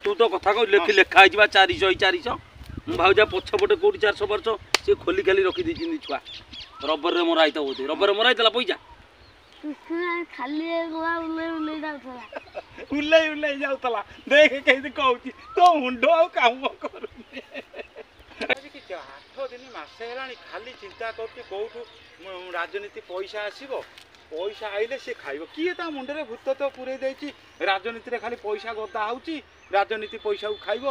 तू तो कथा को लिखि लेखा है 400 400 भाजा पछपटे कोटी 400 वर्ष से खोली खाली रखी दी छुआ रबर रे मोरा आइता होते रबर रे मोरा आइतला पैसा खाली उल्लै जाऊला देख कहीं कहूँ तो मुंडो आ काम करूनी 8 दिन मासे है खाली चिंता कौटू राजनीति पैसा आसो पैसा आइले सी खाइब किए ता मुंडे भूत तो पूरे देती राजनीति रे खाली पैसा गदा होची राजनीति पैसा को खाइब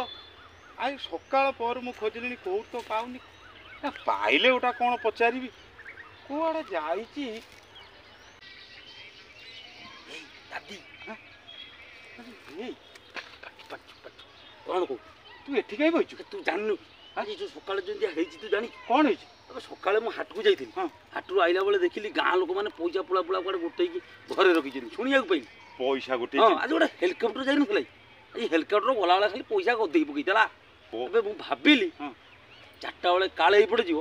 आई सकाळ पर मु खोजलिनी कोउ तो पाउनी पाइले ओटा कौन पचारि कुआड़े जाइची दादी कौन को तू एठी कहीं बइछु तू जाननु आज जो सकाळ जंदिया हेची तू जानी कौन हेची अब सकाळे मु हाट को जाइथिन हाटरू आइला बेले देखिली गाँ लोक माने पैसा पुला पुला कुआडे गोटै की घरे रखी शुणिया को पाइली पैसा गोटे आज गोटे हेलिकप्टर जाइन खलाई ए हेलिकप्टर गला वाला खाली पैसा को देई पकईतला ଏବେ ମୁଁ ଭାବିଲି 4ଟା ବେଳେ କାଳେ ଏଇପଟେ ଯିବ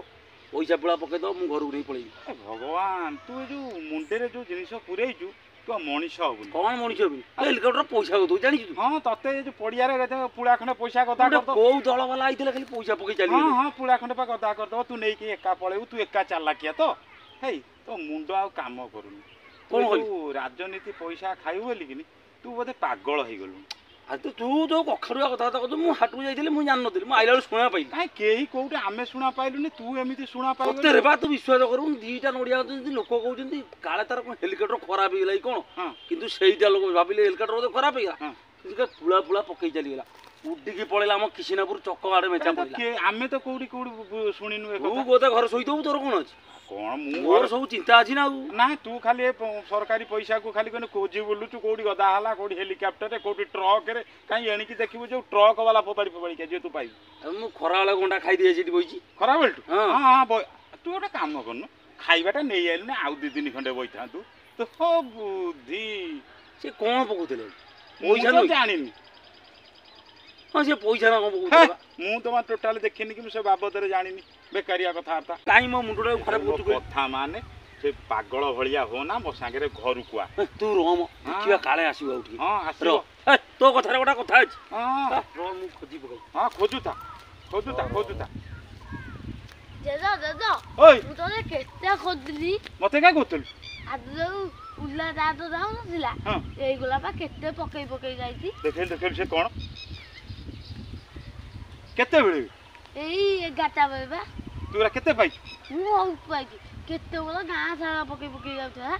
ପଇସା ପୁଳା ପକେଇଦେବ ମୁଁ ଘରକୁ ନେଇ ପଳେଇବି ଭଗବାନ ତୁ ଏ ଯୋଉ ମୁଣ୍ଡରେ ଯୋଉ ଜିନିଷ ପୁରେଇଛୁ ତୁ ମଣିଷ ହବୁନି କଣ ମଣିଷ ହବୁନି ହେଲିକପ୍ଟର ପଇସା ଦଉ ଜାଣିଛୁ ହଁ ତତେ ଏ ଯୋଉ ପଡ଼ିଆରେ ପୁଳା ଖଣ୍ଡେ ପଇସା ଗଦା କରିଦବ କୋଉ ଦଳ ବାଲା ଆଇଥିଲେ ଖାଲି ପଇସା ପକେଇ ଚାଲି ହଁ ହଁ ପୁଳା ଖଣ୍ଡେ ପା ଗଦା କରିଦବ ତୁ ନେଇକି ଏକା ପଳେଇବୁ ତୁ ଏକା ଚାଲାକିଆ ତ ହେଇ ତୋ ମୁଣ୍ଡ ଆଉ କାମ କରୁନି କଣ ତୁ ରାଜନୀତି ପଇସା ଖାଇବୁ ବୋଲିକିନି ତୁ ବୋଧେ ପାଗଳ ହେଇଗଲୁ आज तो तू जो कखरुआ कथा कहू मु हाट को जाइଥିଲି ମୁଁ ଜାଣି ନଥିଲି ମୁଁ ଆଇଲା ବେଳ ଶୁଣା ପାଇଲି କାଇଁ କେହି କୋଉଠି ଆମେ ଶୁଣା ପାଇଲୁନି ତୁ ଏମିତି ଶୁଣା ପାଇଲୁ ସତରେ ବା ତୁ ବିଶ୍ୱାସ କରୁନୁ ଦିଟା ନଡ଼ିଆ ଅଛନ୍ତି ଲୋକ କହୁଛନ୍ତି କାଳେ ତାର କଣ ହେଲିକପ୍ଟର ଖରାପ ହେଇଗଲା କି କଣ କିନ୍ତୁ ସେଇଟା ଲୋକ ଭାବିଲେ ହେଲିକପ୍ଟର ବୋଧେ ଖରାପ ହେଇଗଲା କିନ୍ତୁ ପୁଳା ପୁଳା ପକେଇ ଚାଲିଗଲା ଉଡ଼ିକି ପଳେଇଲା ଆମ କିସିନାପୁର ଚକ ଆଡ଼େ ମେଚା ପଡ଼ିଲା ଆମେ ତ କୋଉଠି ଶୁଣିନୁ ଏ ତୁ ବୋଧେ ଘର ଶୋଇଥିବୁ ତୋର କଣ ଅଛି କଣ ମୋର ସବୁ ଚିନ୍ତା ଅଛି ନା ନା ତୁ ଖାଲି ସରକାରୀ ପଇସା को ଖାଲି କୋନେ ଖୋଜି ବୁଲୁଛୁ କୋଉଠି ଗଦା ହେଲା କୋଉଠି ହେଲିକପ୍ଟର ରେ କୋଉଠି ଟ୍ରକ ରେ କାଇଁ ଏଣିକି ଦେଖିବୁ ଯୋଉ ଟ୍ରକ वाला फोपाड़ी के तू पाइबु ମୁଁ ଖରା ବେଳେ ଗଣ୍ଡା ଖାଇ ଦିଏ ସେଠି ବଇଛି ଖରା ବେଳଟୁ ହଁ ତୁ ଗୋଟେ କାମ କରୁନୁ ଖାଇବାଟା ନେଇ ଆଇଲୁ ନା ଆଉ 2 ଦିନ ଖଣ୍ଡେ ବଇଥାନ୍ତୁ ତ ବୁଦ୍ଧି ସେ କଣ ପକଉଥିଲେ ପଇସା ତ ଜାଣିନି हाँ से पैसा ना कौन मु तो टोटाल देखनी कि से बाबद जानी बेकारिया कथबार्ता कहीं मो मुंडा खराब कथा माने से पागल भलिया हो ना मो सांगे घर को तू रोम देखिया काले आसीबो उठी हां आसीबो तो कथा गोटा कथा अछि हां रो मु खोजी पकई हां खोजुता दादा ओय तू तो केते खोजली मते का गोतल आज जो उल्ला दादा जाऊ नथिला एई गोला पा केते पकई जाईती देखेल से कोन केते बेले एई 11टा बेले बा तूरा केते पाई मु बहुत पाई केते बोला गां सारा पकई जाउता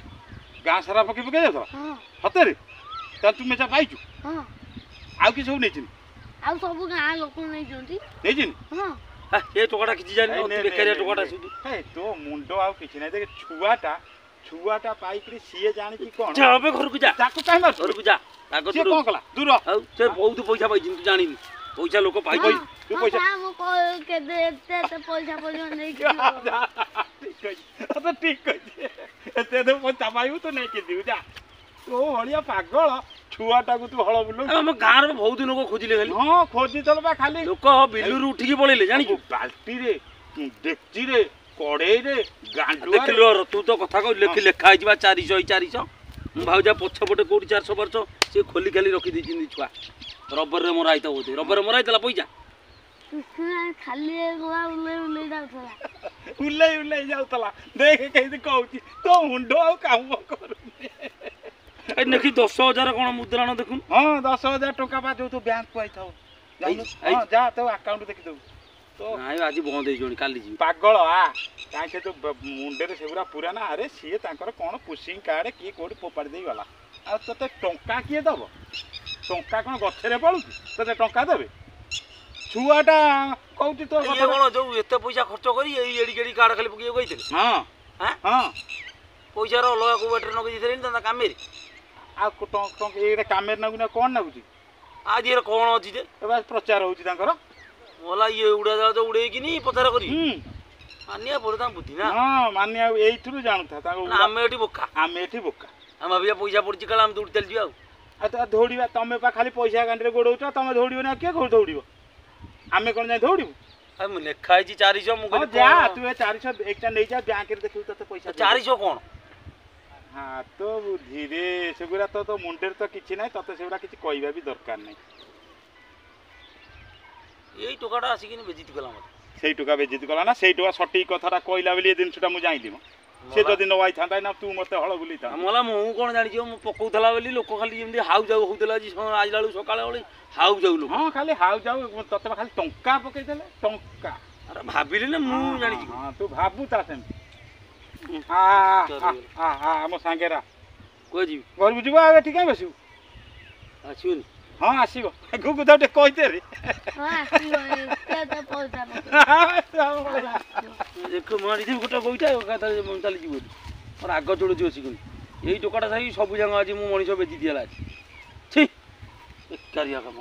गां सारा पकई जाउता हां हतेरे त तू मेचा पाइछु हां आउ कि सब नेचिन आउ सब गां लोक नै जोंती नेचिन हां ए टोकाटा किछि जानि बेकारिया टोकाटा सुदु हे तो मुंडो आउ किछि नै देख छुआटा पाइकरी सीए जानि कि कोन जा अबे घर को जा ताको काई मार घर को जा ताको से कोन कला दूर आउ से बहुत पैसा पाइ तू जानिनी पैसा लोक पाइ तू पैसा हम को के देते तो पैसा नहीं ठीक कहि एते दे पैसा पाइबू तो नहीं के दिउ जा तो हलिया पागल छुआटा को तू हळ बुलु हम गां रे बहुत दिन को खोजिले खाली हां खोजी तल बा खाली लोक बिलुरु उठिकी पळेले जानि बाल्टी रे डेक्ची रे कड़े रे गांडुआ देखिलो तू तो कथा को लिखि लेखा है 400 400 मु भाउजा पछपटे कोटी 400 वर्ष से खोली खाली रखी दी छुआ रबर रे मोरा आइता होते रबर रे मोरा आइतला पैसा खाली उल्लै जाऊला देख कहीं कहूँ तो मुंडो आ काम करूनी ए देखि 10,000 कोन मुद्राण देखुन हां 10,000 टका पा जो तो बैंक को आइथाउ हां जा तो अकाउंट देखि दउ तो नाइ आज बंद हे जोनी काली जी पागल आ काहे से तो मुंडे रे सेबरा पूरा ना अरे सीए तांकर कोन पुशिंग कार्ड की कोडी पोपाड़ देई गला आ तते टंका किए दबो टंका कोन गछरे पळु तते टंका देबे छुआटा कहूँ तो कौन जो एत पैसा खर्च करी एड़ी गेड़ी कार्ड खाली पकई गई हाँ हाँ पैसा अलग को बैटर नगे दे काम काम नगुना कौन नगुची आज ये कौन अच्छी प्रचार होकर बोला ये उड़ा जा उड़े कि नहीं पचार करी मानिया पड़े बुद्धि ना हाँ मानिया यही जानता आम ये बोका आम ये बोका आम भाई पैसा पड़ी कल आम दौड़ी चल जाऊ दौड़ा तुम खाली पैसा गांडी गोड़ तुम दौड़ ना किए कौन दौड़ आम कौन जाए दौड़ू लेखा है 400 जा तू 400 एक नहीं जा बैंक देखिए तो पैसा 400 कौन हाँ तो बुद्धि रे सेगुरा तो मुंडे तो किसी ना ते से किसी कहवा भी दरकार नहीं ଏଇ ଟୋକାଟା ଆସିକିନି ବେଜିତ କଲା ମତେ। ସେଇ ଟୋକା ବେଜିତ କଲା ନା ସେଇ ଟୋକା ସଠିକ କଥାଟା କହିଲା ବୋଲି ଏ ଜିନିଷଟା ମୁଁ ଜାଣିଲି ମ ସେ ଯଦି ନ ଆଇଥାନ୍ତା ନା ତୁ ମତେ ହଳ ବୁଲେଇଥାନ୍ତୁ। ମଲା ମୁଁ କଣ ଜାଣିଛି ମୁଁ ପକଉଥିଲା ବୋଲି ଲୋକ ଖାଲି ଯେମିତି ହାଉ ଯାଉ ହଉଥିଲା ଆଜି ଆଇଲା ବେଳକୁ ସକାଳେ ବେଳୁ ହାଉ ଯାଉ ଲୋକ। ହଁ ଖାଲି ହାଉ ଯାଉ ତତେ ଖାଲି ଟଙ୍କା ପକେଇଦେଲେ ଟଙ୍କା। ଆରେ ଭାବିଲି ନା ମୁଁ ଜାଣିଛି। ହଁ ତୁ ଭାବୁ ତା ସେମିତି ଆମ ସାଙ୍ଗେରା କୁହ ଯିବି ଘରକୁ ଯିବ ଆଉ ଏଠି କାଇଁ ବସିବୁ? ଆସିବନି? ହଁ ଆସିବ ଗୁଗୁ ତ ଟିକେ କହିଦେ ରେ ହଁ ଆସିବ ଏତେ ପଇସା ଦେଖ ମାରିଥିବି ଗୋଟେ ବଇଟା ଏକାଥରେ ଚାଲିଯିବ ମୋର ଆଗ ଚଳୁଛି ବସିକିନି। ଏଇ ଟୋକାଟା ସାହି ସବୁ ଯାକ ଆଜି ମୁଁ ମଣିଷ ବେଜି ଦିଆଲା ଆଜି। ଛି ବେକାରିଆ କାମ।